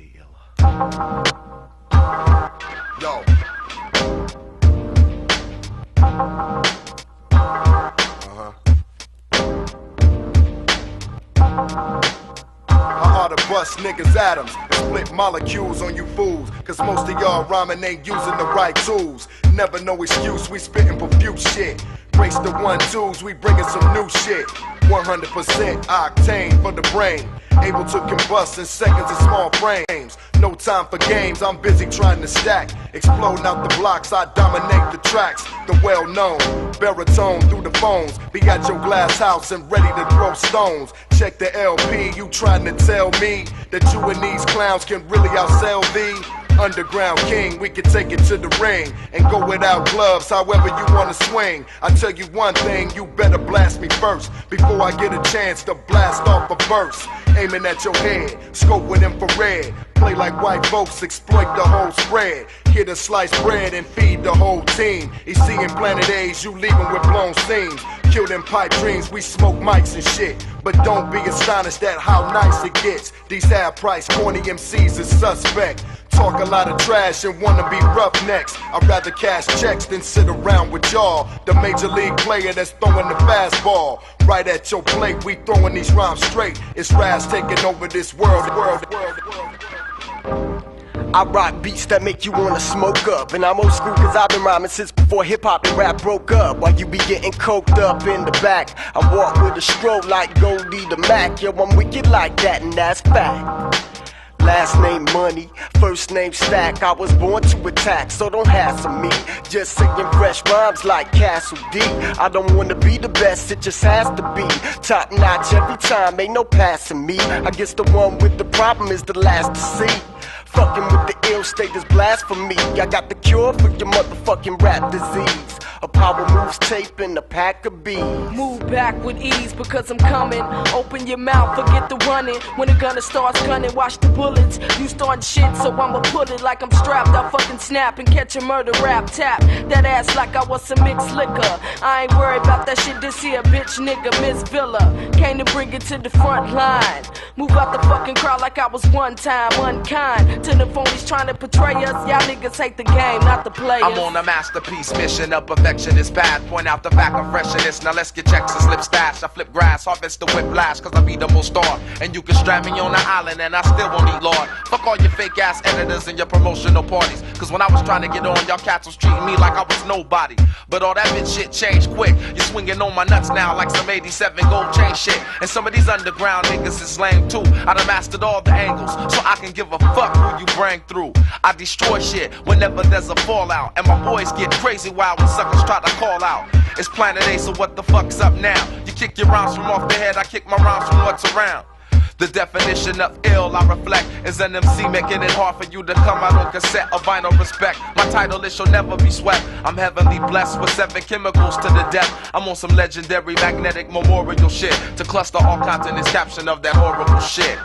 MC Illa. Yo. I ought to bust niggas' atoms and split molecules on you fools, cause most of y'all rhyming ain't using the right tools. Never no excuse, we spitting profuse shit. Brace the 1-2s, we bringing some new shit. 100% octane for the brain, able to combust in seconds in small frames. No time for games, I'm busy trying to stack. Exploding out the blocks, I dominate the tracks. The well-known baritone through the phones. Be at your glass house and ready to throw stones. Check the LP, you trying to tell me that you and these clowns can really outsell thee? Underground king, we can take it to the ring and go without gloves, however you wanna swing. I tell you one thing, you better blast me first before I get a chance to blast off a verse. Aiming at your head, scope with infrared. Play like white folks, exploit the whole spread. Hit a slice bread and feed the whole team. He's seeing Planet A's, you leaving with blown seams. Kill them pipe dreams, we smoke mics and shit. But don't be astonished at how nice it gets. These half-price corny MCs is suspect. Talk a lot of trash and wanna be roughnecks. I'd rather cash checks than sit around with y'all. The major league player that's throwing the fastball right at your plate. We throwing these rhymes straight. It's Raz taking over this world. I rock beats that make you wanna smoke up. And I'm old school cause I've been rhyming since before hip-hop and rap broke up. While you be getting coked up in the back, I walk with a stroke like Goldie the Mac. Yo, I'm wicked like that and that's fact. Last name Money, first name Stack. I was born to attack, so don't hassle me. Just singing fresh rhymes like Castle D. I don't wanna be the best, it just has to be top notch every time, ain't no passing me. I guess the one with the problem is the last to see. Fucking with the ill state is blasphemy. I got the cure for your motherfucking rap disease. A power moves tape and a pack of bees. Move back with ease because I'm coming. Open your mouth, forget the running. When the gunner starts gunning, watch the bullets. You starting shit, so I'ma put it like I'm strapped. I'll fucking snap and catch a murder rap. Tap that ass like I was some mixed liquor. I ain't worried about that shit this here, bitch nigga. Miss Villa came to bring it to the front line. Move out the fucking crowd like I was one time unkind to the phonies trying to portray us. Y'all niggas hate the game, not the players. I'm on a masterpiece mission, a perfectionist path. Point out the fact of freshness. Now let's get checks and slip stash. I flip grass, harvest the whiplash, cause I be the most star. And you can strap me on the island and I still won't eat Lord. Fuck all your fake ass editors and your promotional parties. Cause when I was trying to get on, y'all cats was treating me like I was nobody. But all that bitch shit changed quick. You're swinging on my nuts now like some 87 gold chain shit. And some of these underground niggas is lame too. I done mastered all the angles, so I can give a fuck who you bring through. I destroy shit whenever there's a fallout. And my boys get crazy wild when suckers try to call out. It's Planet A, so what the fuck's up now? You kick your rhymes from off the head, I kick my rhymes from what's around. The definition of ill I reflect is an MC making it hard for you to come out on cassette or vinyl respect. My title is shall never be swept. I'm heavenly blessed with 7 chemicals to the death. I'm on some legendary magnetic memorial shit to cluster all continents caption of that horrible shit.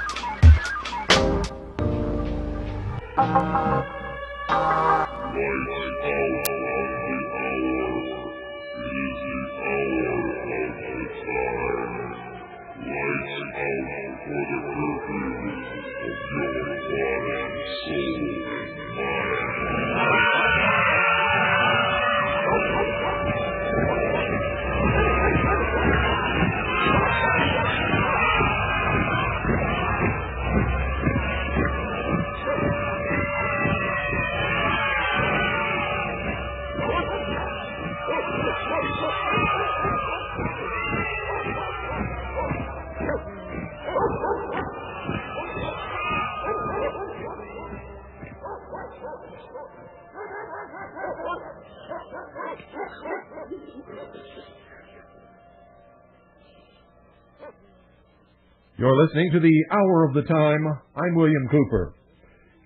You're listening to the Hour of the Time. I'm William Cooper.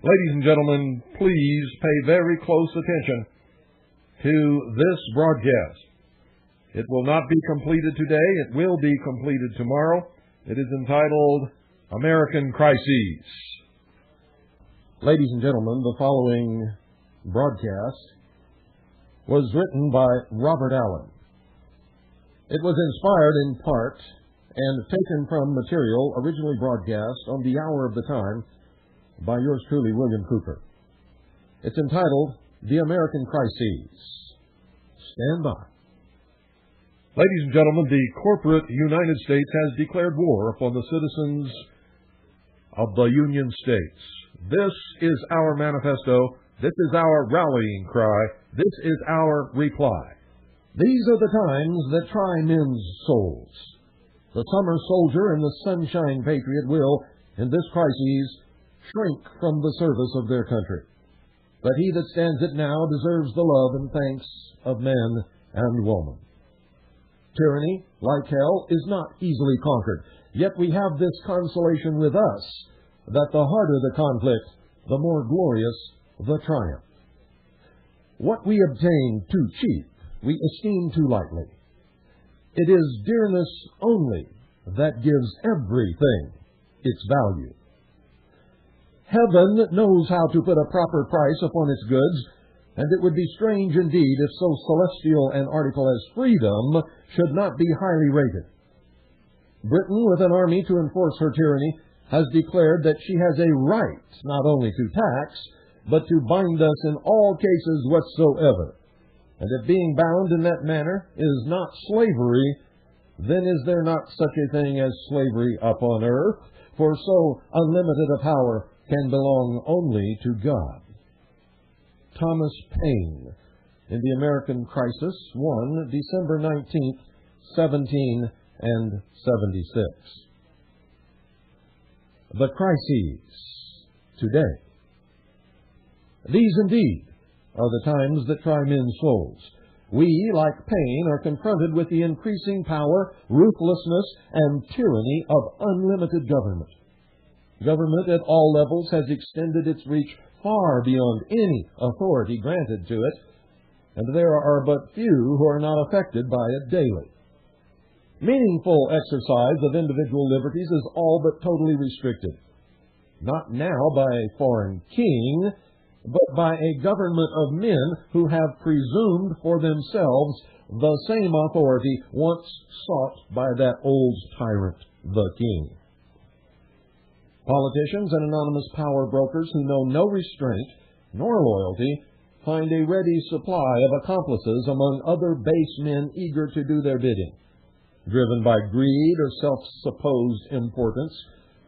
Ladies and gentlemen, please pay very close attention to this broadcast. It will not be completed today. It will be completed tomorrow. It is entitled American Crises. Ladies and gentlemen, the following broadcast was written by Robert Allen. It was inspired in part and taken from material originally broadcast on the Hour of the Time by yours truly, William Cooper. It's entitled, The American Crises. Stand by. Ladies and gentlemen, the corporate United States has declared war upon the citizens of the Union States. This is our manifesto. This is our rallying cry. This is our reply. These are the times that try men's souls. The summer soldier and the sunshine patriot will, in this crisis, shrink from the service of their country. But he that stands it now deserves the love and thanks of men and women. Tyranny, like hell, is not easily conquered. Yet we have this consolation with us, that the harder the conflict, the more glorious the triumph. What we obtain too cheap, we esteem too lightly. It is dearness only that gives everything its value. Heaven knows how to put a proper price upon its goods, and it would be strange indeed if so celestial an article as freedom should not be highly rated. Britain, with an army to enforce her tyranny, has declared that she has a right not only to tax, but to bind us in all cases whatsoever. And if being bound in that manner is not slavery, then is there not such a thing as slavery upon earth? For so unlimited a power can belong only to God. Thomas Paine, in The American Crisis, 1 December 19th, 1776. The crises today. These indeed are the times that try men's souls. We, like Paine, are confronted with the increasing power, ruthlessness, and tyranny of unlimited government. Government at all levels has extended its reach far beyond any authority granted to it, and there are but few who are not affected by it daily. Meaningful exercise of individual liberties is all but totally restricted, not now by a foreign king, but by a government of men who have presumed for themselves the same authority once sought by that old tyrant, the king. Politicians and anonymous power brokers who know no restraint nor loyalty find a ready supply of accomplices among other base men eager to do their bidding. Driven by greed or self-supposed importance,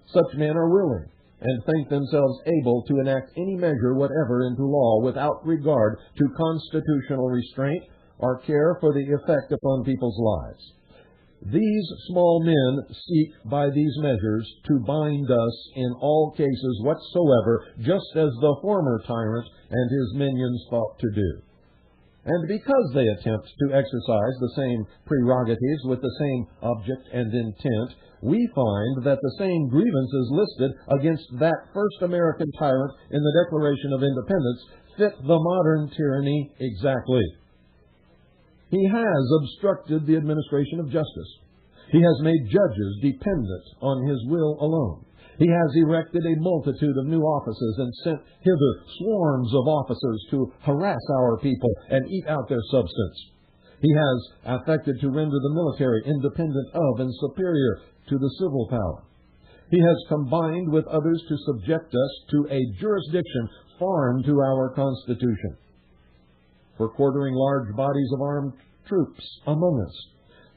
such men are willing and think themselves able to enact any measure whatever into law without regard to constitutional restraint or care for the effect upon people's lives. These small men seek by these measures to bind us in all cases whatsoever, just as the former tyrant and his minions thought to do. And because they attempt to exercise the same prerogatives with the same object and intent, we find that the same grievances listed against that first American tyrant in the Declaration of Independence fit the modern tyranny exactly. He has obstructed the administration of justice. He has made judges dependent on his will alone. He has erected a multitude of new offices and sent hither swarms of officers to harass our people and eat out their substance. He has affected to render the military independent of and superior to the civil power. He has combined with others to subject us to a jurisdiction foreign to our Constitution, for quartering large bodies of armed troops among us,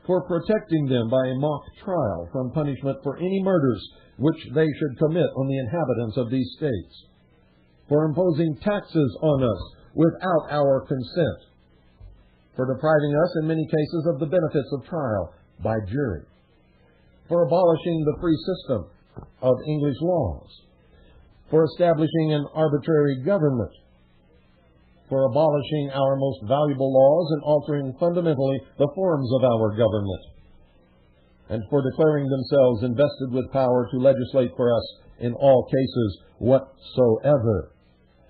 for protecting them by a mock trial from punishment for any murders which they should commit on the inhabitants of these states, for imposing taxes on us without our consent, for depriving us in many cases of the benefits of trial by jury, for abolishing the free system of English laws, for establishing an arbitrary government, for abolishing our most valuable laws and altering fundamentally the forms of our government, and for declaring themselves invested with power to legislate for us in all cases whatsoever.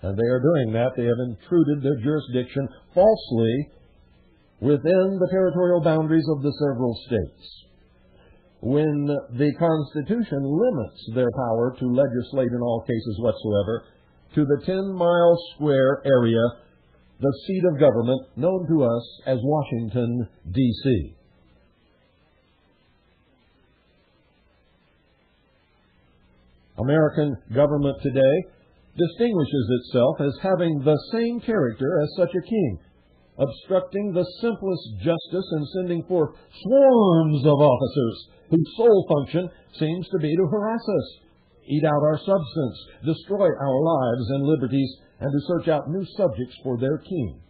And they are doing that. They have intruded their jurisdiction falsely within the territorial boundaries of the several states. When the Constitution limits their power to legislate in all cases whatsoever to the 10-mile square area, the seat of government known to us as Washington, D.C. American government today distinguishes itself as having the same character as such a king, obstructing the simplest justice and sending forth swarms of officers whose sole function seems to be to harass us, eat out our substance, destroy our lives and liberties, and to search out new subjects for their king.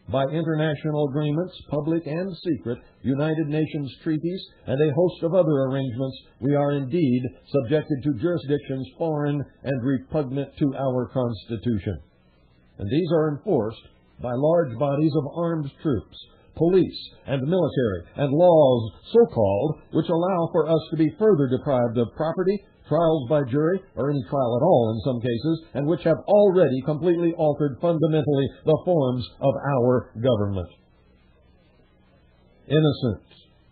By international agreements, public and secret, United Nations treaties, and a host of other arrangements, we are indeed subjected to jurisdictions foreign and repugnant to our Constitution. And these are enforced by large bodies of armed troops, police and military, and laws so-called which allow for us to be further deprived of property, trials by jury, or any trial at all in some cases, and which have already completely altered fundamentally the forms of our government. Innocent,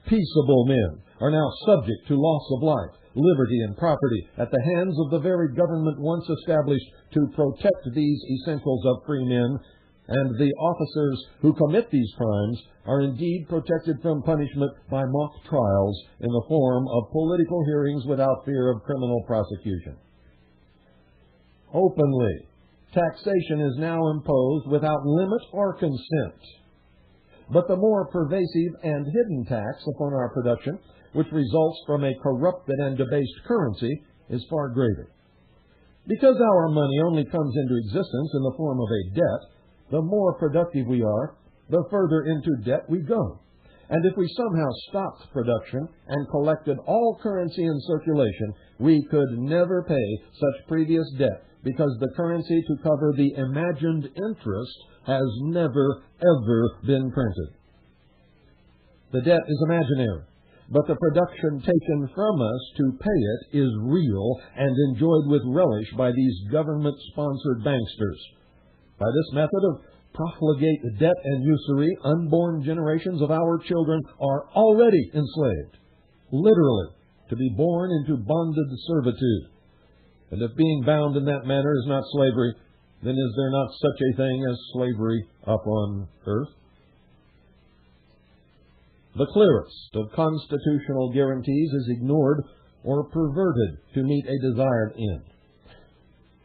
peaceable men are now subject to loss of life, liberty, and property at the hands of the very government once established to protect these essentials of free men, and the officers who commit these crimes are indeed protected from punishment by mock trials in the form of political hearings without fear of criminal prosecution. Openly, taxation is now imposed without limit or consent. But the more pervasive and hidden tax upon our production, which results from a corrupted and debased currency, is far greater. Because our money only comes into existence in the form of a debt, the more productive we are, the further into debt we go. And if we somehow stopped production and collected all currency in circulation, we could never pay such previous debt, because the currency to cover the imagined interest has never, ever been printed. The debt is imaginary, but the production taken from us to pay it is real and enjoyed with relish by these government-sponsored banksters. By this method of profligate debt and usury, unborn generations of our children are already enslaved, literally, to be born into bonded servitude. And if being bound in that manner is not slavery, then is there not such a thing as slavery upon earth? The clearest of constitutional guarantees is ignored or perverted to meet a desired end.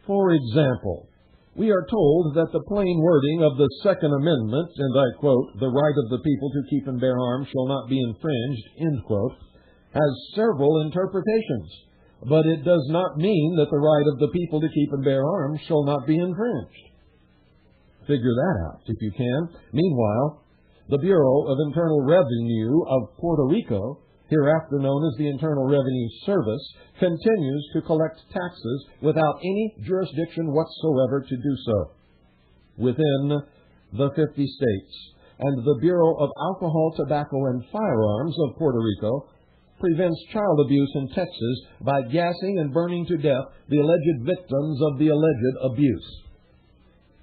For example, we are told that the plain wording of the Second Amendment, and I quote, "the right of the people to keep and bear arms shall not be infringed," end quote, has several interpretations. But it does not mean that the right of the people to keep and bear arms shall not be infringed. Figure that out, if you can. Meanwhile, the Bureau of Internal Revenue of Puerto Rico, hereafter known as the Internal Revenue Service, continues to collect taxes without any jurisdiction whatsoever to do so within the 50 states. And the Bureau of Alcohol, Tobacco, and Firearms of Puerto Rico prevents child abuse in Texas by gassing and burning to death the alleged victims of the alleged abuse.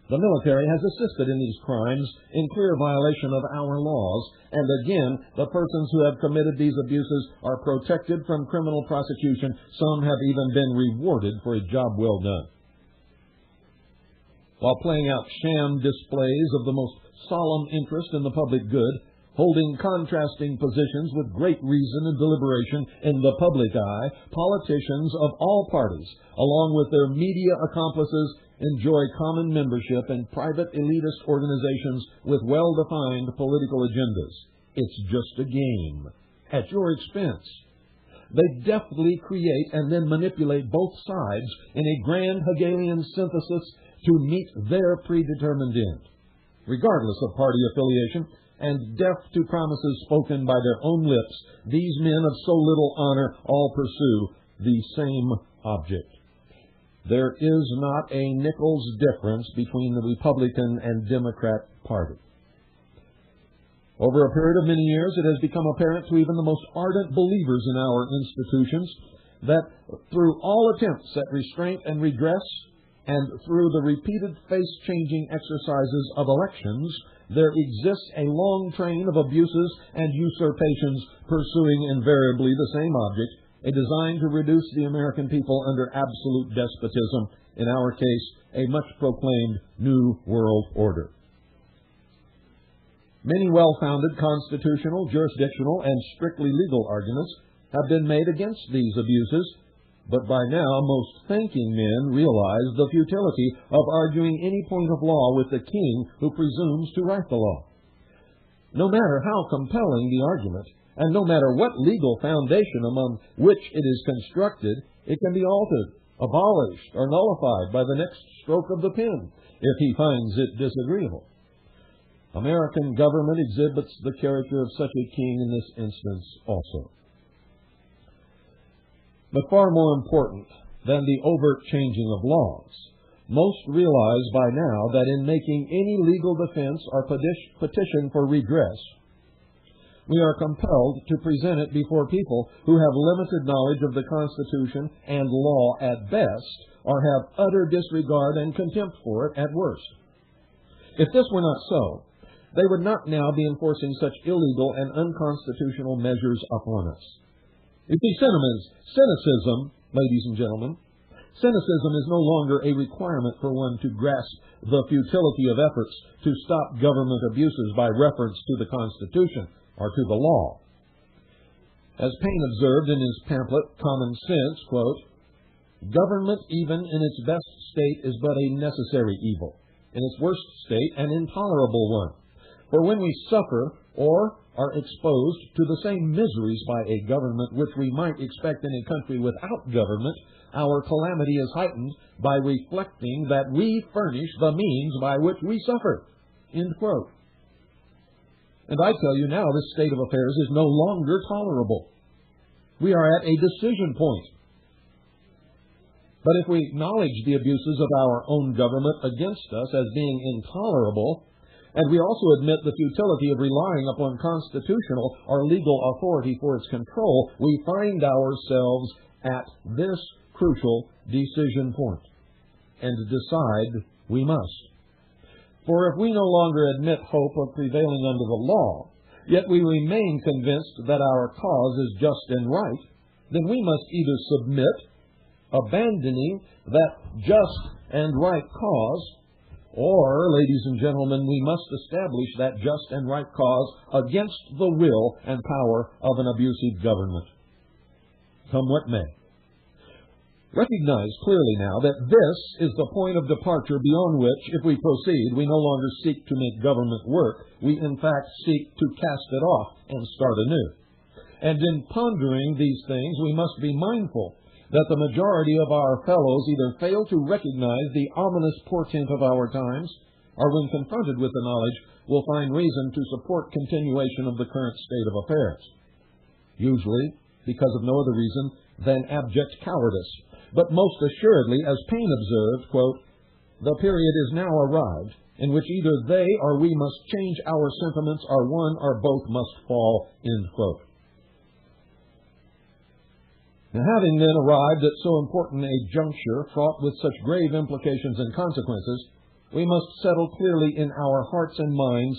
The military has assisted in these crimes in clear violation of our laws, and again, the persons who have committed these abuses are protected from criminal prosecution. Some have even been rewarded for a job well done. While playing out sham displays of the most solemn interest in the public good, holding contrasting positions with great reason and deliberation in the public eye, politicians of all parties, along with their media accomplices, enjoy common membership in private elitist organizations with well-defined political agendas. It's just a game, at your expense. They deftly create and then manipulate both sides in a grand Hegelian synthesis to meet their predetermined end. Regardless of party affiliation, and deaf to promises spoken by their own lips, these men of so little honor all pursue the same object. There is not a nickel's difference between the Republican and Democrat Party. Over a period of many years, it has become apparent to even the most ardent believers in our institutions that through all attempts at restraint and redress, and through the repeated face-changing exercises of elections, there exists a long train of abuses and usurpations pursuing invariably the same object, a design to reduce the American people under absolute despotism, in our case, a much-proclaimed New World Order. Many well-founded constitutional, jurisdictional, and strictly legal arguments have been made against these abuses, but by now most thinking men realize the futility of arguing any point of law with the king who presumes to write the law. No matter how compelling the argument, and no matter what legal foundation among which it is constructed, it can be altered, abolished, or nullified by the next stroke of the pen, if he finds it disagreeable. American government exhibits the character of such a king in this instance also. But far more important than the overt changing of laws, most realize by now that in making any legal defense or petition for redress, we are compelled to present it before people who have limited knowledge of the Constitution and law at best, or have utter disregard and contempt for it at worst. If this were not so, they would not now be enforcing such illegal and unconstitutional measures upon us. You see, cynicism, ladies and gentlemen, cynicism is no longer a requirement for one to grasp the futility of efforts to stop government abuses by reference to the Constitution or to the law. As Paine observed in his pamphlet, Common Sense, quote, "Government, even in its best state, is but a necessary evil, in its worst state an intolerable one. For when we suffer or are exposed to the same miseries by a government which we might expect in a country without government, our calamity is heightened by reflecting that we furnish the means by which we suffer." End quote. And I tell you now, this state of affairs is no longer tolerable. We are at a decision point. But if we acknowledge the abuses of our own government against us as being intolerable, and we also admit the futility of relying upon constitutional or legal authority for its control, we find ourselves at this crucial decision point. And decide we must. For if we no longer admit hope of prevailing under the law, yet we remain convinced that our cause is just and right, then we must either submit, abandoning that just and right cause, or, ladies and gentlemen, we must establish that just and right cause against the will and power of an abusive government. Come what may. Recognize clearly now that this is the point of departure beyond which, if we proceed, we no longer seek to make government work. We, in fact, seek to cast it off and start anew. And in pondering these things, we must be mindful that the majority of our fellows either fail to recognize the ominous portent of our times, or when confronted with the knowledge, will find reason to support continuation of the current state of affairs. Usually, because of no other reason than abject cowardice. But most assuredly, as Paine observed, quote, "The period is now arrived in which either they or we must change our sentiments, or one or both must fall," end quote. Now, having then arrived at so important a juncture fraught with such grave implications and consequences, we must settle clearly in our hearts and minds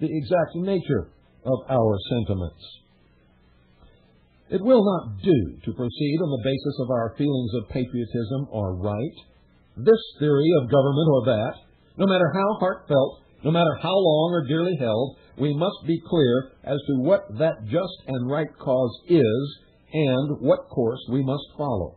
the exact nature of our sentiments. It will not do to proceed on the basis of our feelings of patriotism or right, this theory of government or that. No matter how heartfelt, no matter how long or dearly held, we must be clear as to what that just and right cause is and what course we must follow.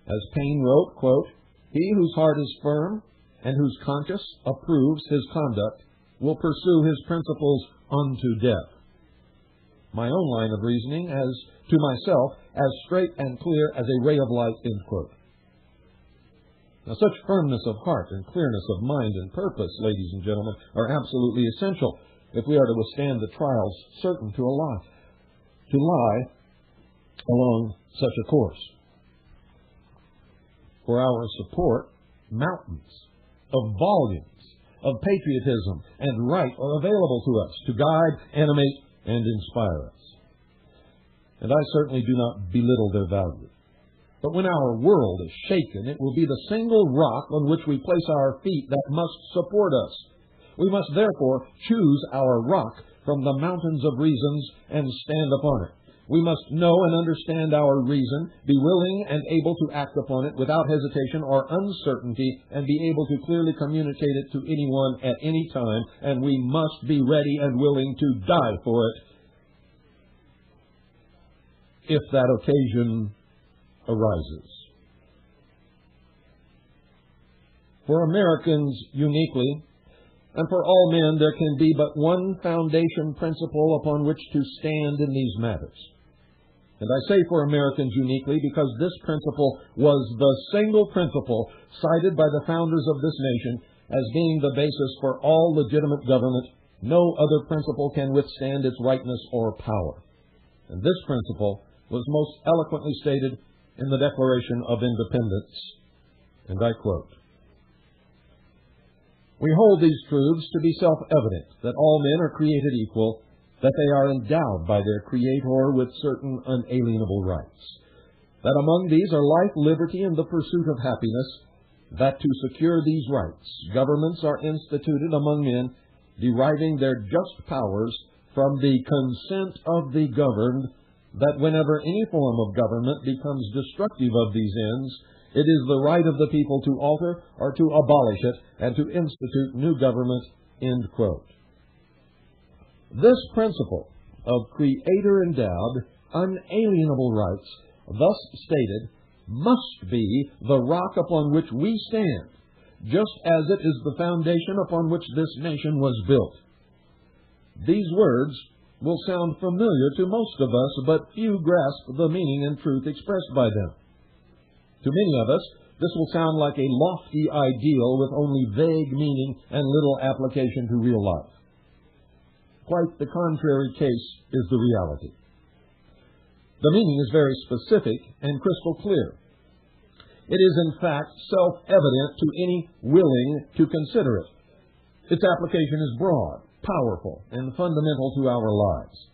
As Paine wrote, quote, "He whose heart is firm and whose conscience approves his conduct will pursue his principles unto death." My own line of reasoning as to myself as straight and clear as a ray of light, end quote. Now, such firmness of heart and clearness of mind and purpose, ladies and gentlemen, are absolutely essential if we are to withstand the trials certain to lie along such a course. For our support, mountains of volumes of patriotism and right are available to us to guide, animate, and inspire us. And I certainly do not belittle their value. But when our world is shaken, it will be the single rock on which we place our feet that must support us. We must therefore choose our rock from the mountains of reasons and stand upon it. We must know and understand our reason, be willing and able to act upon it without hesitation or uncertainty, and be able to clearly communicate it to anyone at any time, and we must be ready and willing to die for it if that occasion arises. For Americans uniquely, and for all men, there can be but one foundation principle upon which to stand in these matters. And I say for Americans uniquely because this principle was the single principle cited by the founders of this nation as being the basis for all legitimate government. No other principle can withstand its rightness or power. And this principle was most eloquently stated in the Declaration of Independence. And I quote, "We hold these truths to be self-evident, that all men are created equal, that they are endowed by their Creator with certain unalienable rights, that among these are life, liberty, and the pursuit of happiness, that to secure these rights, governments are instituted among men, deriving their just powers from the consent of the governed, that whenever any form of government becomes destructive of these ends, it is the right of the people to alter or to abolish it and to institute new government." End quote. This principle of Creator-endowed, unalienable rights, thus stated, must be the rock upon which we stand, just as it is the foundation upon which this nation was built. These words will sound familiar to most of us, but few grasp the meaning and truth expressed by them. To many of us, this will sound like a lofty ideal with only vague meaning and little application to real life. Quite the contrary case is the reality. The meaning is very specific and crystal clear. It is, in fact, self-evident to any willing to consider it. Its application is broad, powerful, and fundamental to our lives.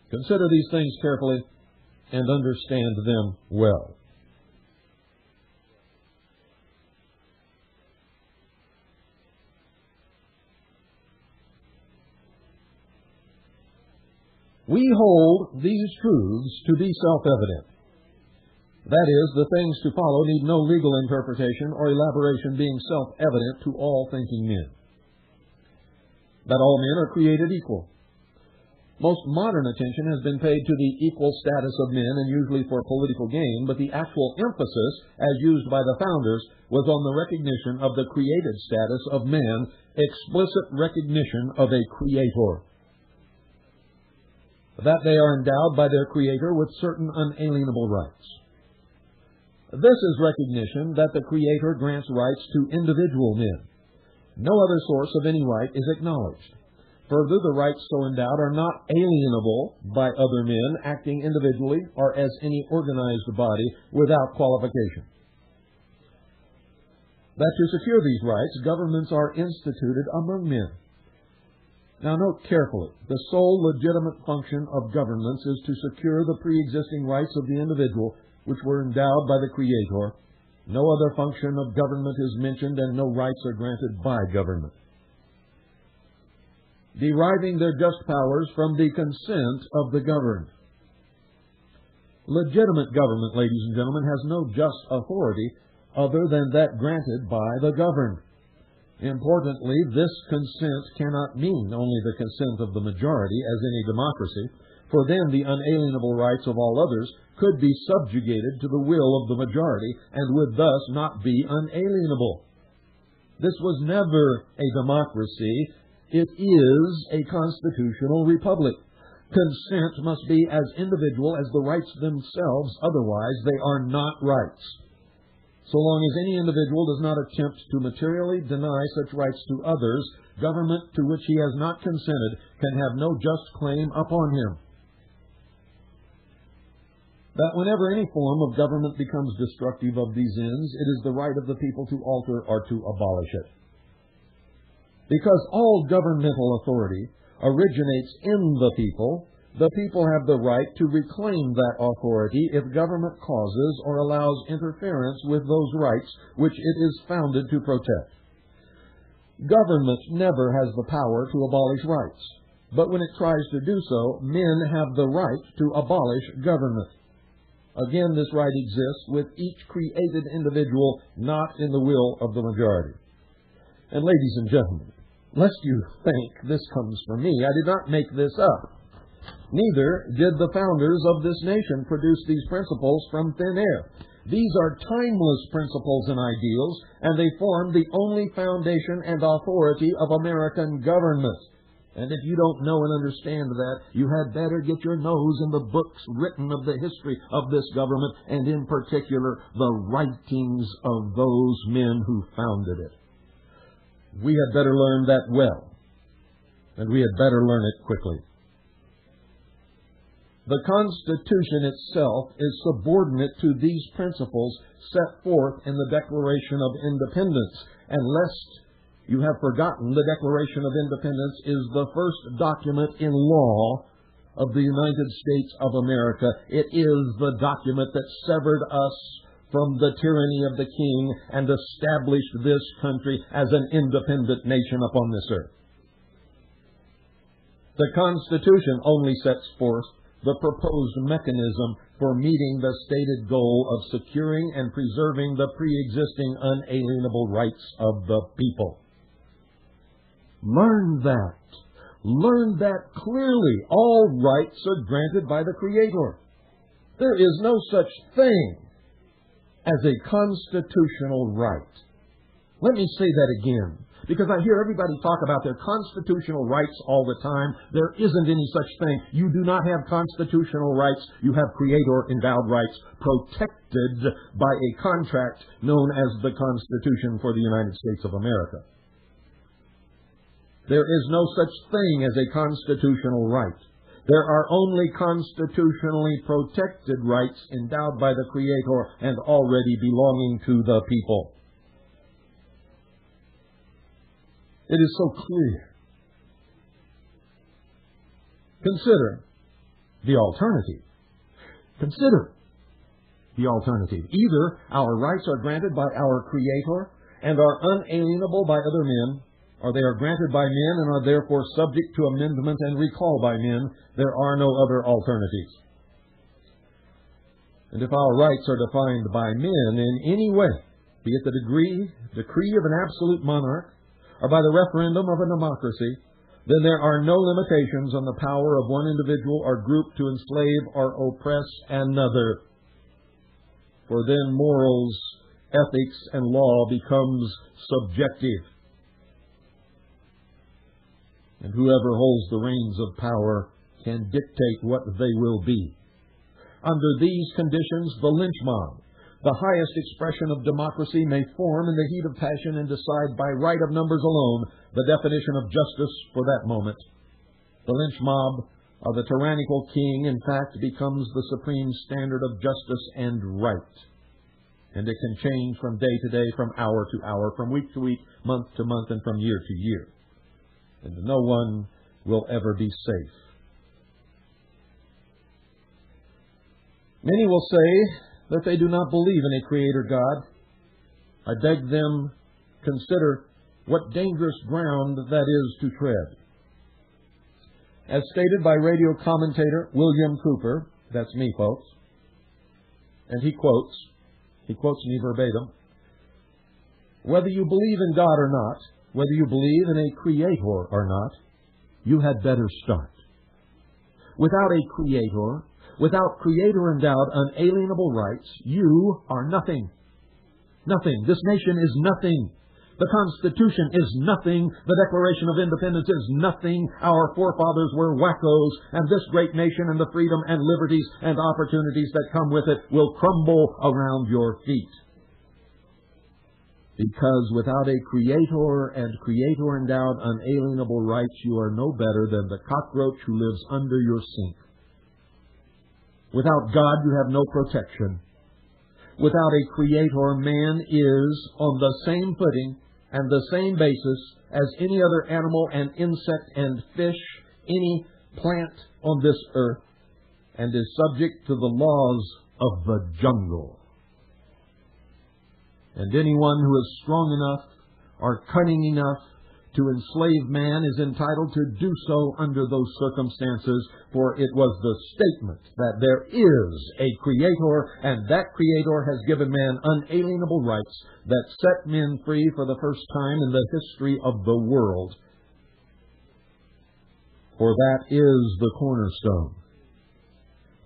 Consider these things carefully and understand them well. We hold these truths to be self-evident. That is, the things to follow need no legal interpretation or elaboration, being self-evident to all thinking men. That all men are created equal. Most modern attention has been paid to the equal status of men, and usually for political gain, but the actual emphasis, as used by the founders, was on the recognition of the created status of man, explicit recognition of a Creator. That they are endowed by their Creator with certain unalienable rights. This is recognition that the Creator grants rights to individual men. No other source of any right is acknowledged. Further, the rights so endowed are not alienable by other men acting individually or as any organized body without qualification. That to secure these rights, governments are instituted among men. Now note carefully, the sole legitimate function of governments is to secure the pre-existing rights of the individual which were endowed by the Creator. No other function of government is mentioned, and no rights are granted by government. Deriving their just powers from the consent of the governed. Legitimate government, ladies and gentlemen, has no just authority other than that granted by the governed. Importantly, this consent cannot mean only the consent of the majority, as in a democracy, for then the unalienable rights of all others could be subjugated to the will of the majority and would thus not be unalienable. This was never a democracy. It is a constitutional republic. Consent must be as individual as the rights themselves, otherwise they are not rights. So long as any individual does not attempt to materially deny such rights to others, government to which he has not consented can have no just claim upon him. That whenever any form of government becomes destructive of these ends, it is the right of the people to alter or to abolish it. Because all governmental authority originates in the people have the right to reclaim that authority if government causes or allows interference with those rights which it is founded to protect. Government never has the power to abolish rights, but when it tries to do so, men have the right to abolish government. Again, this right exists with each created individual, not in the will of the majority. And ladies and gentlemen, lest you think this comes from me, I did not make this up. Neither did the founders of this nation produce these principles from thin air. These are timeless principles and ideals, and they form the only foundation and authority of American government. And if you don't know and understand that, you had better get your nose in the books written of the history of this government, and in particular, the writings of those men who founded it. We had better learn that well, and we had better learn it quickly. The Constitution itself is subordinate to these principles set forth in the Declaration of Independence, and lest you have forgotten, the Declaration of Independence is the first document in law of the United States of America. It is the document that severed us from the tyranny of the king and established this country as an independent nation upon this earth. The Constitution only sets forth the proposed mechanism for meeting the stated goal of securing and preserving the pre-existing unalienable rights of the people. Learn that. Learn that clearly. All rights are granted by the Creator. There is no such thing as a constitutional right. Let me say that again, because I hear everybody talk about their constitutional rights all the time. There isn't any such thing. You do not have constitutional rights. You have Creator-endowed rights protected by a contract known as the Constitution for the United States of America. There is no such thing as a constitutional right. There are only constitutionally protected rights endowed by the Creator and already belonging to the people. It is so clear. Consider the alternative. Consider the alternative. Either our rights are granted by our Creator and are unalienable by other men, or they are granted by men and are therefore subject to amendment and recall by men. There are no other alternatives. And if our rights are defined by men in any way, be it the decree of an absolute monarch, or by the referendum of a democracy, then there are no limitations on the power of one individual or group to enslave or oppress another. For then morals, ethics, and law becomes subjective. And whoever holds the reins of power can dictate what they will be. Under these conditions, the lynch mob, the highest expression of democracy, may form in the heat of passion and decide by right of numbers alone the definition of justice for that moment. The lynch mob, or the tyrannical king, in fact, becomes the supreme standard of justice and right. And it can change from day to day, from hour to hour, from week to week, month to month, and from year to year. And no one will ever be safe. Many will say that they do not believe in a Creator God. I beg them consider what dangerous ground that is to tread. As stated by radio commentator William Cooper, that's me, folks, and he quotes me verbatim, whether you believe in God or not, whether you believe in a Creator or not, you had better start. Without a Creator, without Creator-endowed unalienable rights, you are nothing. Nothing. This nation is nothing. The Constitution is nothing. The Declaration of Independence is nothing. Our forefathers were wackos, and this great nation and the freedom and liberties and opportunities that come with it will crumble around your feet. Because without a Creator and Creator-endowed unalienable rights, you are no better than the cockroach who lives under your sink. Without God, you have no protection. Without a Creator, man is on the same footing and the same basis as any other animal and insect and fish, any plant on this earth, and is subject to the laws of the jungle. And anyone who is strong enough or cunning enough to enslave man is entitled to do so under those circumstances, for it was the statement that there is a Creator, and that Creator has given man unalienable rights that set men free for the first time in the history of the world. For that is the cornerstone.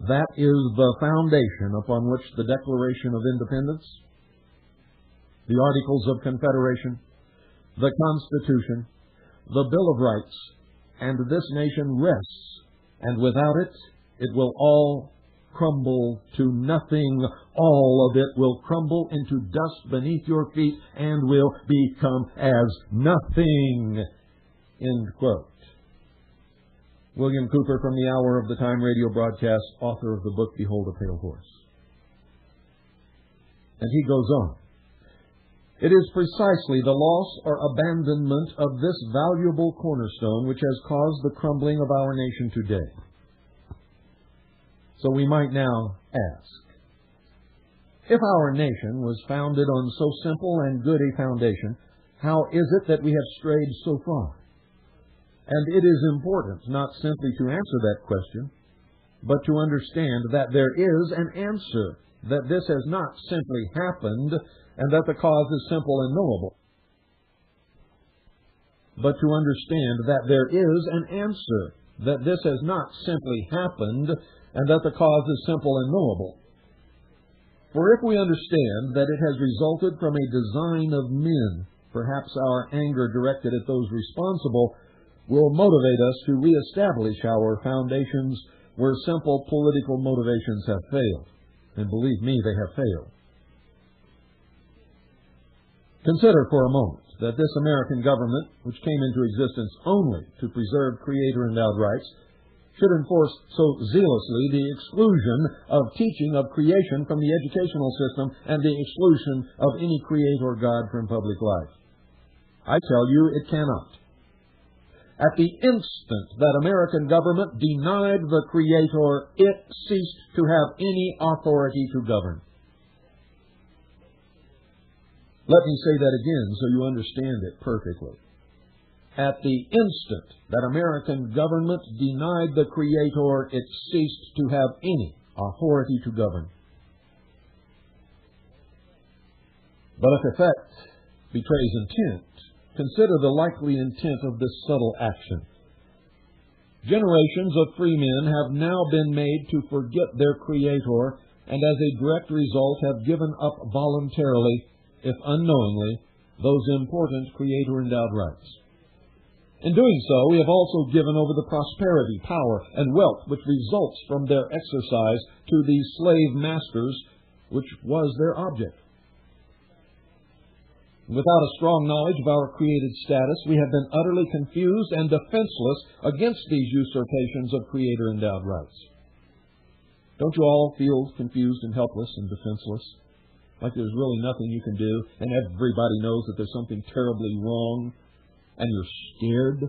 That is the foundation upon which the Declaration of Independence, the Articles of Confederation, the Constitution, the Bill of Rights, and this nation rests, and without it, it will all crumble to nothing. All of it will crumble into dust beneath your feet and will become as nothing. End quote. William Cooper from the Hour of the Time radio broadcast, author of the book Behold a Pale Horse. And he goes on. It is precisely the loss or abandonment of this valuable cornerstone which has caused the crumbling of our nation today. So we might now ask, if our nation was founded on so simple and good a foundation, how is it that we have strayed so far? And it is important not simply to answer that question, but to understand that there is an answer, that this has not simply happened, and that the cause is simple and knowable. But to understand that there is an answer, that this has not simply happened, and that the cause is simple and knowable. For if we understand that it has resulted from a design of men, perhaps our anger directed at those responsible will motivate us to reestablish our foundations where simple political motivations have failed. And believe me, they have failed. Consider for a moment that this American government, which came into existence only to preserve Creator-endowed rights, should enforce so zealously the exclusion of teaching of creation from the educational system and the exclusion of any Creator God from public life. I tell you, it cannot. At the instant that American government denied the Creator, it ceased to have any authority to govern. Let me say that again so you understand it perfectly. At the instant that American government denied the Creator, it ceased to have any authority to govern. But if effect betrays intent, consider the likely intent of this subtle action. Generations of free men have now been made to forget their Creator, and as a direct result have given up voluntarily, if unknowingly, those important Creator-endowed rights. In doing so, we have also given over the prosperity, power, and wealth which results from their exercise to these slave masters, which was their object. Without a strong knowledge of our created status, we have been utterly confused and defenseless against these usurpations of Creator-endowed rights. Don't you all feel confused and helpless and defenseless? Like there's really nothing you can do, and everybody knows that there's something terribly wrong, and you're scared?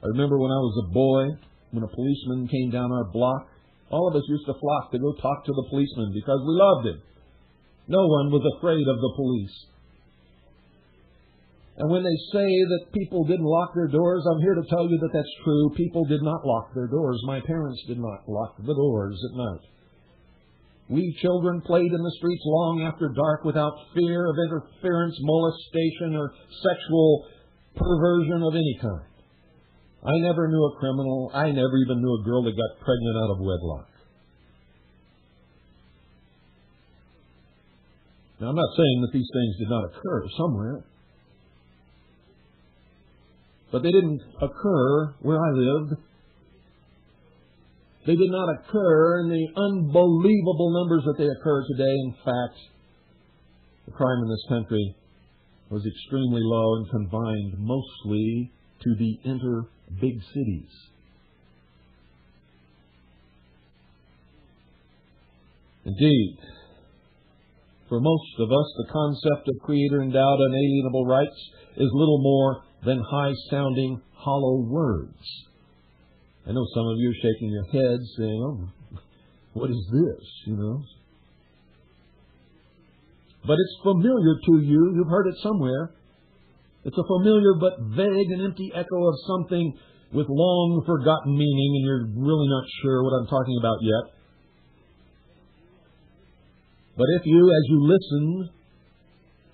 I remember when I was a boy, when a policeman came down our block, all of us used to flock to go talk to the policeman because we loved him. No one was afraid of the police. And when they say that people didn't lock their doors, I'm here to tell you that that's true. People did not lock their doors. My parents did not lock the doors at night. We children played in the streets long after dark without fear of interference, molestation, or sexual perversion of any kind. I never knew a criminal. I never even knew a girl that got pregnant out of wedlock. Now, I'm not saying that these things did not occur somewhere, but they didn't occur where I lived. They did not occur in the unbelievable numbers that they occur today. In fact, the crime in this country was extremely low and confined mostly to the big cities. Indeed, for most of us, the concept of Creator-endowed unalienable rights is little more than high-sounding, hollow words. I know some of you are shaking your heads saying, oh, what is this, But it's familiar to you. You've heard it somewhere. It's a familiar but vague and empty echo of something with long forgotten meaning, and you're really not sure what I'm talking about yet. But if you, as you listen,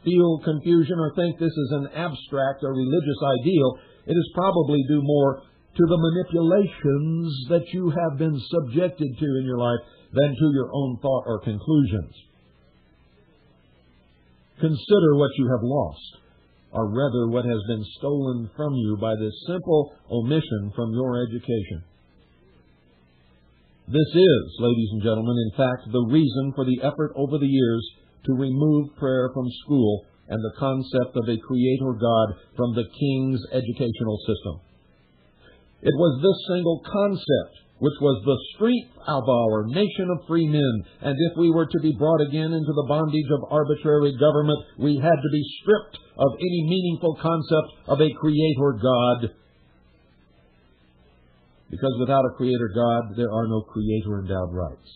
feel confusion or think this is an abstract or religious ideal, it is probably due more to the manipulations that you have been subjected to in your life than to your own thought or conclusions. Consider what you have lost, or rather what has been stolen from you by this simple omission from your education. This is, ladies and gentlemen, in fact, the reason for the effort over the years to remove prayer from school and the concept of a Creator God from the King's educational system. It was this single concept which was the strength of our nation of free men, and if we were to be brought again into the bondage of arbitrary government, we had to be stripped of any meaningful concept of a Creator God. Because without a Creator God, there are no Creator-endowed rights.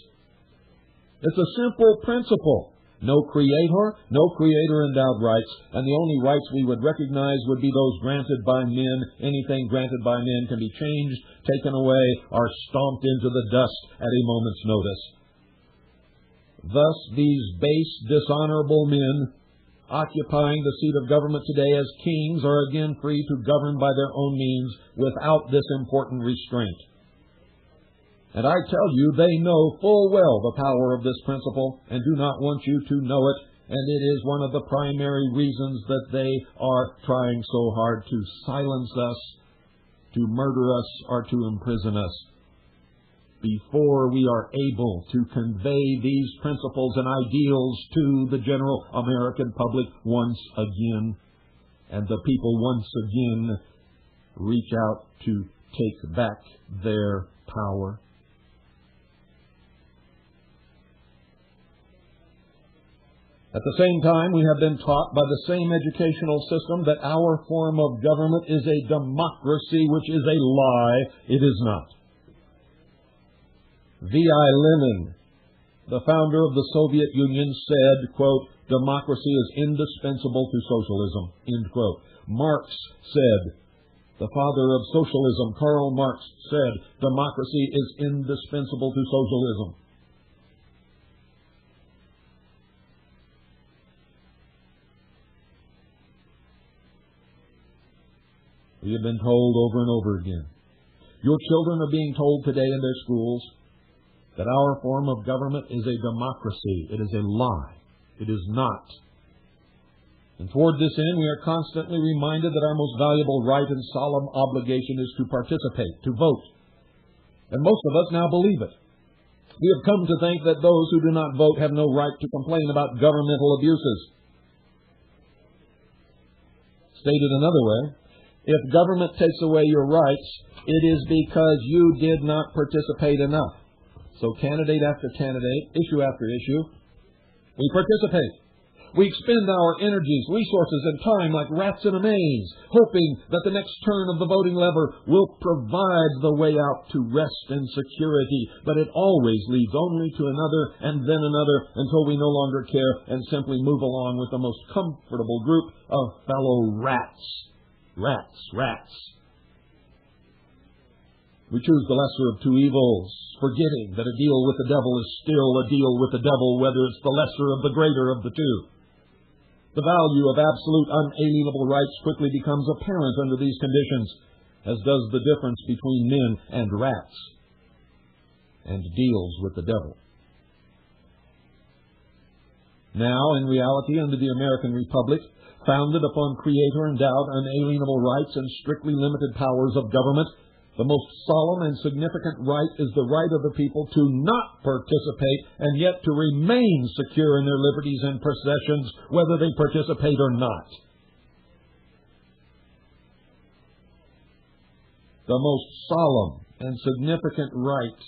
It's a simple principle. No Creator, no Creator-endowed rights, and the only rights we would recognize would be those granted by men. Anything granted by men can be changed, taken away, or stomped into the dust at a moment's notice. Thus, these base, dishonorable men, occupying the seat of government today as kings, are again free to govern by their own means without this important restraint. And I tell you, they know full well the power of this principle and do not want you to know it, and it is one of the primary reasons that they are trying so hard to silence us, to murder us, or to imprison us. Before we are able to convey these principles and ideals to the general American public once again, and the people once again reach out to take back their power. At the same time, we have been taught by the same educational system that our form of government is a democracy, which is a lie. It is not. V.I. Lenin, the founder of the Soviet Union, said, quote, "Democracy is indispensable to socialism," end quote. Marx said, the father of socialism, Karl Marx, said, "Democracy is indispensable to socialism." We have been told over and over again. Your children are being told today in their schools that our form of government is a democracy. It is a lie. It is not. And toward this end, we are constantly reminded that our most valuable right and solemn obligation is to participate, to vote. And most of us now believe it. We have come to think that those who do not vote have no right to complain about governmental abuses. Stated another way, if government takes away your rights, it is because you did not participate enough. So candidate after candidate, issue after issue, we participate. We expend our energies, resources, and time like rats in a maze, hoping that the next turn of the voting lever will provide the way out to rest and security. But it always leads only to another and then another until we no longer care and simply move along with the most comfortable group of fellow rats. Rats. We choose the lesser of two evils, forgetting that a deal with the devil is still a deal with the devil, whether it's the lesser of the greater of the two. The value of absolute unalienable rights quickly becomes apparent under these conditions, as does the difference between men and rats, and deals with the devil. Now, in reality, under the American Republic, founded upon Creator-endowed unalienable rights and strictly limited powers of government, the most solemn and significant right is the right of the people to not participate and yet to remain secure in their liberties and possessions, whether they participate or not. The most solemn and significant right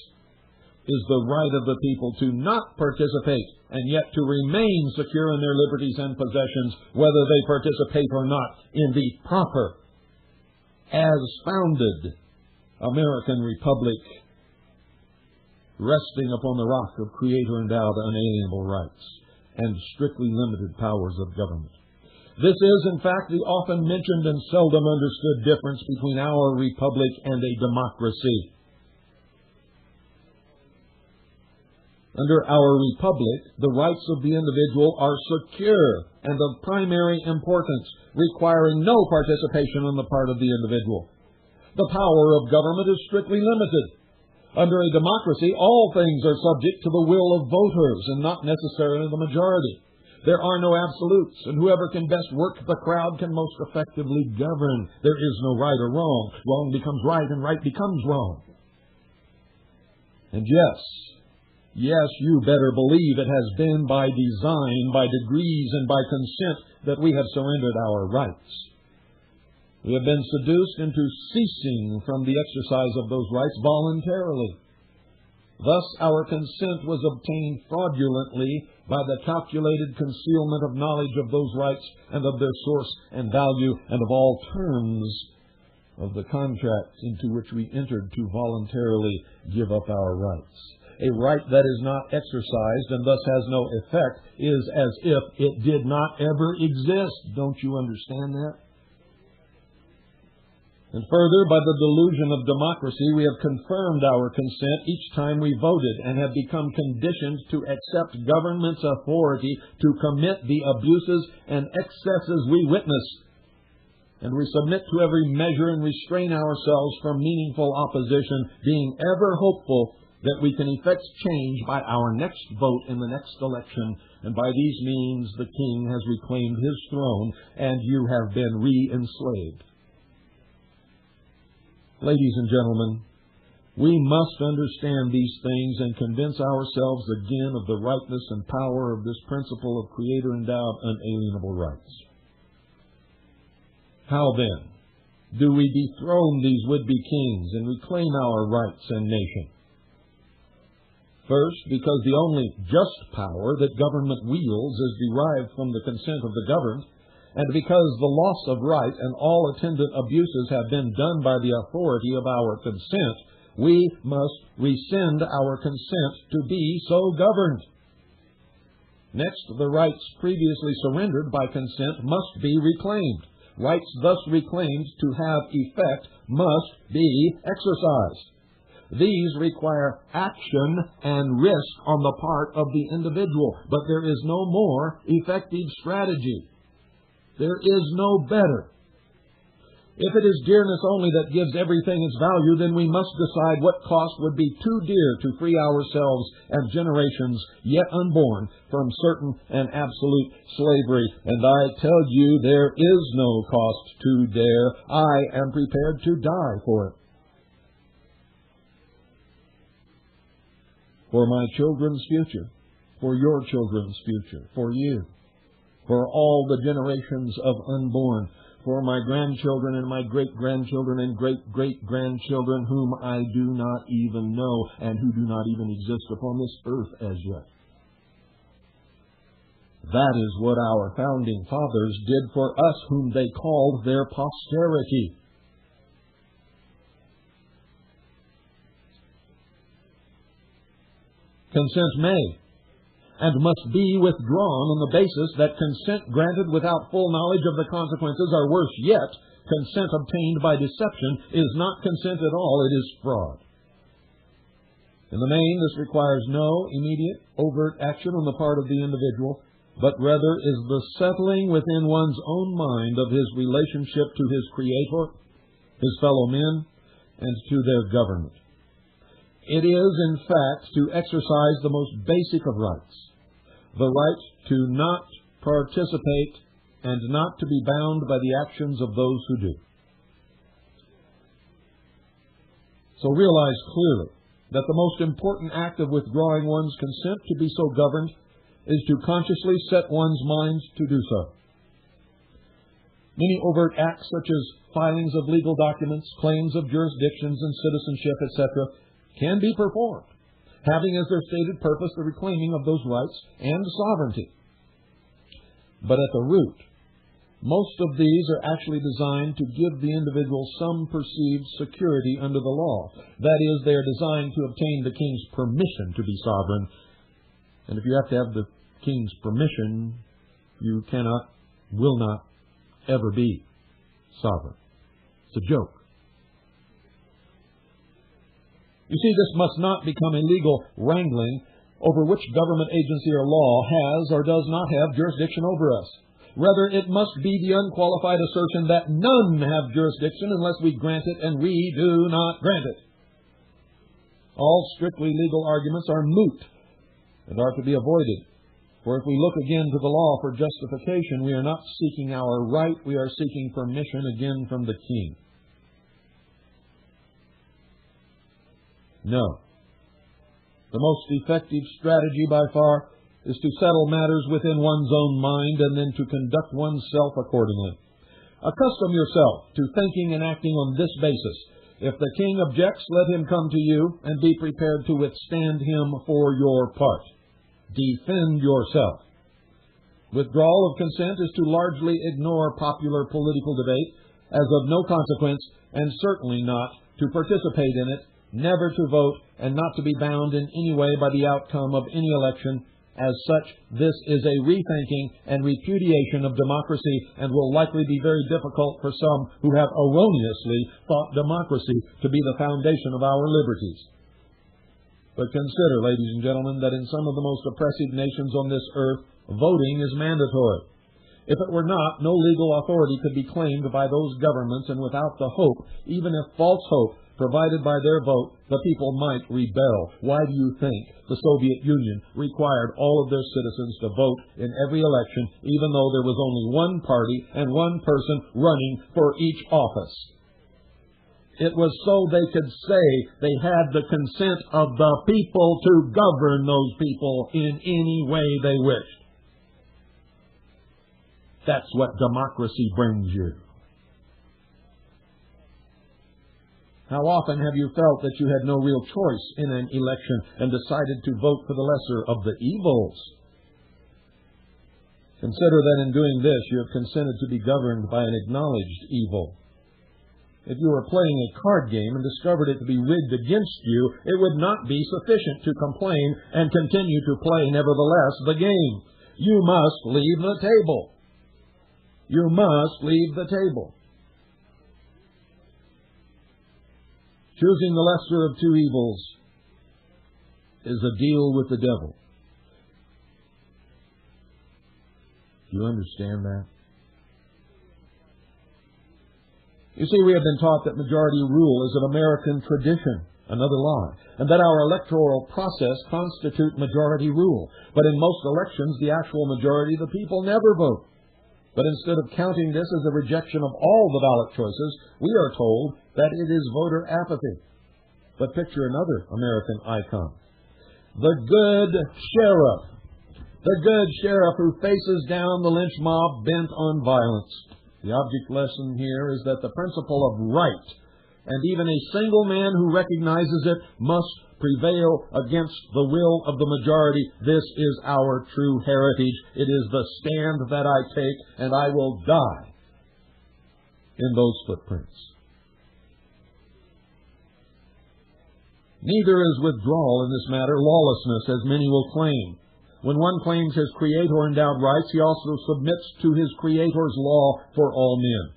is the right of the people to not participate and yet to remain secure in their liberties and possessions, whether they participate or not, in the proper, as founded American Republic, resting upon the rock of Creator-endowed unalienable rights and strictly limited powers of government. This is, in fact, the often mentioned and seldom understood difference between our republic and a democracy. Under our republic, the rights of the individual are secure and of primary importance, requiring no participation on the part of the individual. The power of government is strictly limited. Under a democracy, all things are subject to the will of voters and not necessarily the majority. There are no absolutes, and whoever can best work the crowd can most effectively govern. There is no right or wrong. Wrong becomes right, and right becomes wrong. And yes, you better believe it has been by design, by degrees, and by consent that we have surrendered our rights. We have been seduced into ceasing from the exercise of those rights voluntarily. Thus, our consent was obtained fraudulently by the calculated concealment of knowledge of those rights and of their source and value and of all terms of the contract into which we entered to voluntarily give up our rights. A right that is not exercised and thus has no effect is as if it did not ever exist. Don't you understand that? And further, by the delusion of democracy, we have confirmed our consent each time we voted and have become conditioned to accept government's authority to commit the abuses and excesses we witness. And we submit to every measure and restrain ourselves from meaningful opposition, being ever hopeful that we can effect change by our next vote in the next election, and by these means the King has reclaimed his throne and you have been re-enslaved. Ladies and gentlemen, we must understand these things and convince ourselves again of the rightness and power of this principle of Creator-endowed unalienable rights. How then do we dethrone these would-be kings and reclaim our rights and nation? First, because the only just power that government wields is derived from the consent of the governed, and because the loss of right and all attendant abuses have been done by the authority of our consent, we must rescind our consent to be so governed. Next, the rights previously surrendered by consent must be reclaimed. Rights thus reclaimed to have effect must be exercised. These require action and risk on the part of the individual, but there is no more effective strategy. There is no better. If it is dearness only that gives everything its value, then we must decide what cost would be too dear to free ourselves and generations yet unborn from certain and absolute slavery. And I tell you, there is no cost too dear. I am prepared to die for it. For my children's future, for your children's future, for you, for all the generations of unborn, for my grandchildren and my great-grandchildren and great-great-grandchildren whom I do not even know and who do not even exist upon this earth as yet. That is what our founding fathers did for us, whom they called their posterity. Consent may and must be withdrawn on the basis that consent granted without full knowledge of the consequences, or worse yet, consent obtained by deception, is not consent at all, it is fraud. In the main, this requires no immediate, overt action on the part of the individual, but rather is the settling within one's own mind of his relationship to his Creator, his fellow men, and to their government. It is, in fact, to exercise the most basic of rights, the right to not participate and not to be bound by the actions of those who do. So realize clearly that the most important act of withdrawing one's consent to be so governed is to consciously set one's mind to do so. Many overt acts, such as filings of legal documents, claims of jurisdictions and citizenship, etc., can be performed, having as their stated purpose the reclaiming of those rights and sovereignty. But at the root, most of these are actually designed to give the individual some perceived security under the law. That is, they are designed to obtain the king's permission to be sovereign. And if you have to have the king's permission, you cannot, will not, ever be sovereign. It's a joke. You see, this must not become a legal wrangling over which government agency or law has or does not have jurisdiction over us. Rather, it must be the unqualified assertion that none have jurisdiction unless we grant it, and we do not grant it. All strictly legal arguments are moot and are to be avoided. For if we look again to the law for justification, we are not seeking our right, we are seeking permission again from the king. No. The most effective strategy by far is to settle matters within one's own mind and then to conduct oneself accordingly. Accustom yourself to thinking and acting on this basis. If the king objects, let him come to you and be prepared to withstand him for your part. Defend yourself. Withdrawal of consent is to largely ignore popular political debate as of no consequence, and certainly not to participate in it, never to vote, and not to be bound in any way by the outcome of any election. As such, this is a rethinking and repudiation of democracy and will likely be very difficult for some who have erroneously thought democracy to be the foundation of our liberties. But consider, ladies and gentlemen, that in some of the most oppressive nations on this earth, voting is mandatory. If it were not, no legal authority could be claimed by those governments, and without the hope, even if false hope, provided by their vote, the people might rebel. Why do you think the Soviet Union required all of their citizens to vote in every election, even though there was only one party and one person running for each office? It was so they could say they had the consent of the people to govern those people in any way they wished. That's what democracy brings you. How often have you felt that you had no real choice in an election and decided to vote for the lesser of the evils? Consider that in doing this you have consented to be governed by an acknowledged evil. If you were playing a card game and discovered it to be rigged against you, it would not be sufficient to complain and continue to play nevertheless the game. You must leave the table. You must leave the table. Choosing the lesser of two evils is a deal with the devil. Do you understand that? You see, we have been taught that majority rule is an American tradition, another lie, and that our electoral process constitutes majority rule. But in most elections, the actual majority of the people never vote. But instead of counting this as a rejection of all the ballot choices, we are told that it is voter apathy. But picture another American icon. The good sheriff. The good sheriff who faces down the lynch mob bent on violence. The object lesson here is that the principle of right, and even a single man who recognizes it, must prevail against the will of the majority. This is our true heritage. It is the stand that I take, and I will die in those footprints. Neither is withdrawal in this matter lawlessness, as many will claim. When one claims his Creator endowed rights, he also submits to his Creator's law for all men.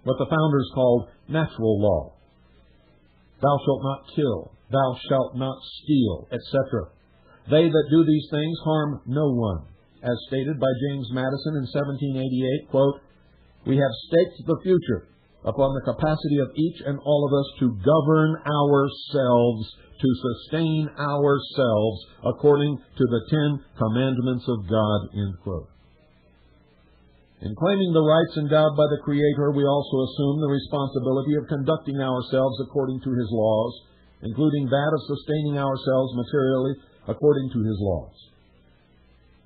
What the founders called natural law. Thou shalt not kill, thou shalt not steal, etc. They that do these things harm no one. As stated by James Madison in 1788, quote, "We have staked the future upon the capacity of each and all of us to govern ourselves, to sustain ourselves according to the 10 commandments of God," end quote. In claiming the rights endowed by the Creator, we also assume the responsibility of conducting ourselves according to His laws, including that of sustaining ourselves materially according to His laws.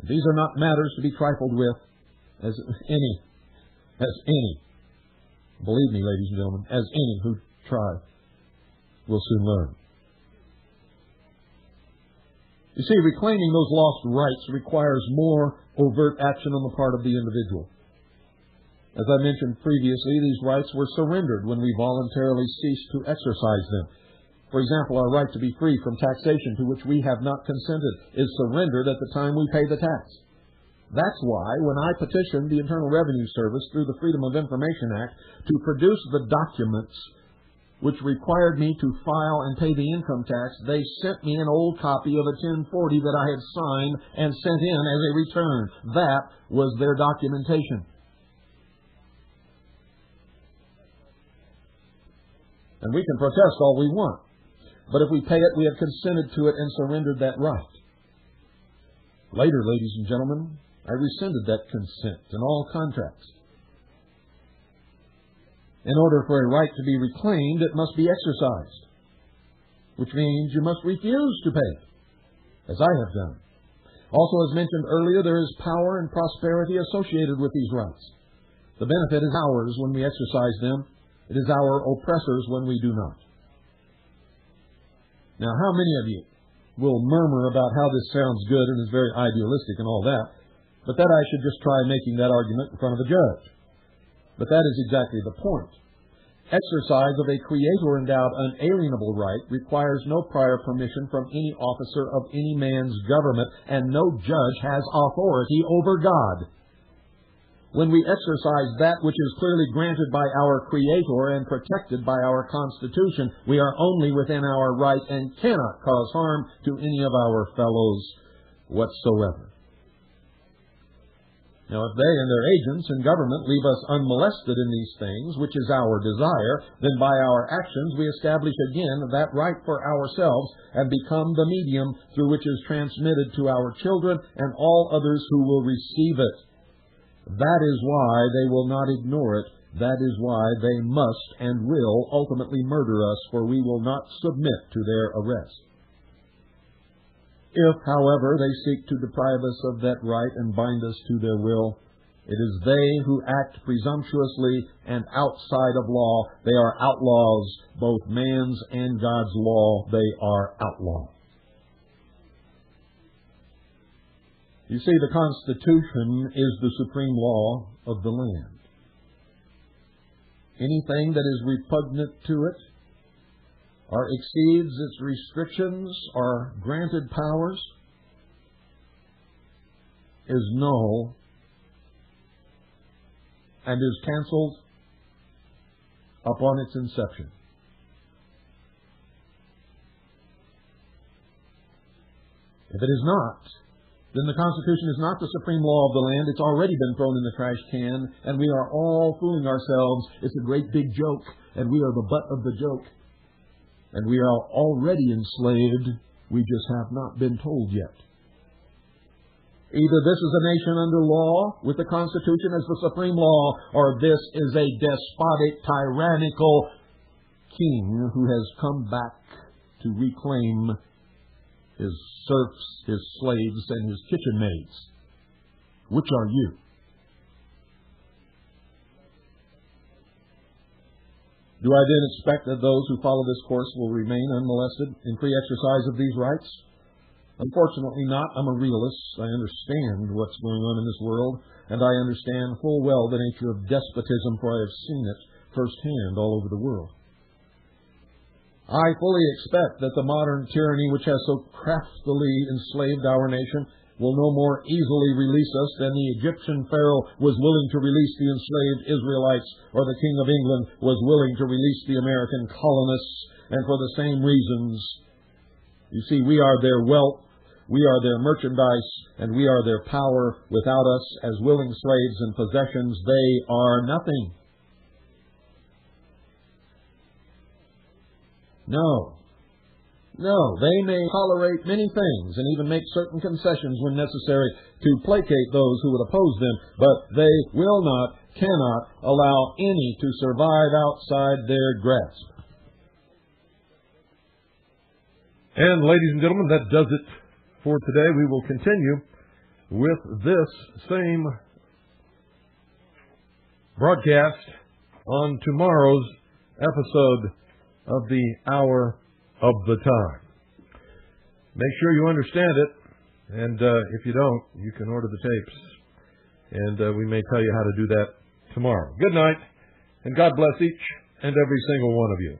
These are not matters to be trifled with, as any. Believe me, ladies and gentlemen, as any who try will soon learn. You see, reclaiming those lost rights requires more overt action on the part of the individual. As I mentioned previously, these rights were surrendered when we voluntarily ceased to exercise them. For example, our right to be free from taxation to which we have not consented is surrendered at the time we pay the tax. That's why when I petitioned the Internal Revenue Service through the Freedom of Information Act to produce the documents which required me to file and pay the income tax, they sent me an old copy of a 1040 that I had signed and sent in as a return. That was their documentation. And we can protest all we want, but if we pay it, we have consented to it and surrendered that right. Later, ladies and gentlemen, I rescinded that consent in all contracts. In order for a right to be reclaimed, it must be exercised, which means you must refuse to pay it, as I have done. Also, as mentioned earlier, there is power and prosperity associated with these rights. The benefit is ours when we exercise them. It is our oppressors when we do not. Now, how many of you will murmur about how this sounds good and is very idealistic and all that, but that I should just try making that argument in front of a judge? But that is exactly the point. Exercise of a Creator-endowed unalienable right requires no prior permission from any officer of any man's government, and no judge has authority over God. When we exercise that which is clearly granted by our Creator and protected by our Constitution, we are only within our right and cannot cause harm to any of our fellows whatsoever. Now, if they and their agents in government leave us unmolested in these things, which is our desire, then by our actions we establish again that right for ourselves and become the medium through which is transmitted to our children and all others who will receive it. That is why they will not ignore it. That is why they must and will ultimately murder us, for we will not submit to their arrest. If, however, they seek to deprive us of that right and bind us to their will, it is they who act presumptuously and outside of law. They are outlaws, both man's and God's law. They are outlaws. You see, the Constitution is the supreme law of the land. Anything that is repugnant to it or exceeds its restrictions or granted powers is null and is canceled upon its inception. If it is not, then the Constitution is not the supreme law of the land. It's already been thrown in the trash can, and we are all fooling ourselves. It's a great big joke, and we are the butt of the joke. And we are already enslaved. We just have not been told yet. Either this is a nation under law, with the Constitution as the supreme law, or this is a despotic, tyrannical king who has come back to reclaim his serfs, his slaves, and his kitchen maids. Which are you? Do I then expect that those who follow this course will remain unmolested in free exercise of these rights? Unfortunately not. I'm a realist. I understand what's going on in this world, and I understand full well the nature of despotism, for I have seen it firsthand all over the world. I fully expect that the modern tyranny which has so craftily enslaved our nation will no more easily release us than the Egyptian Pharaoh was willing to release the enslaved Israelites, or the King of England was willing to release the American colonists, and for the same reasons. You see, we are their wealth, we are their merchandise, and we are their power. Without us as willing slaves and possessions, they are nothing. No, they may tolerate many things and even make certain concessions when necessary to placate those who would oppose them, but they will not, cannot allow any to survive outside their grasp. And ladies and gentlemen, that does it for today. We will continue with this same broadcast on tomorrow's episode of the Hour of the Time. Make sure you understand it, and if you don't, you can order the tapes, and we may tell you how to do that tomorrow. Good night, and God bless each and every single one of you.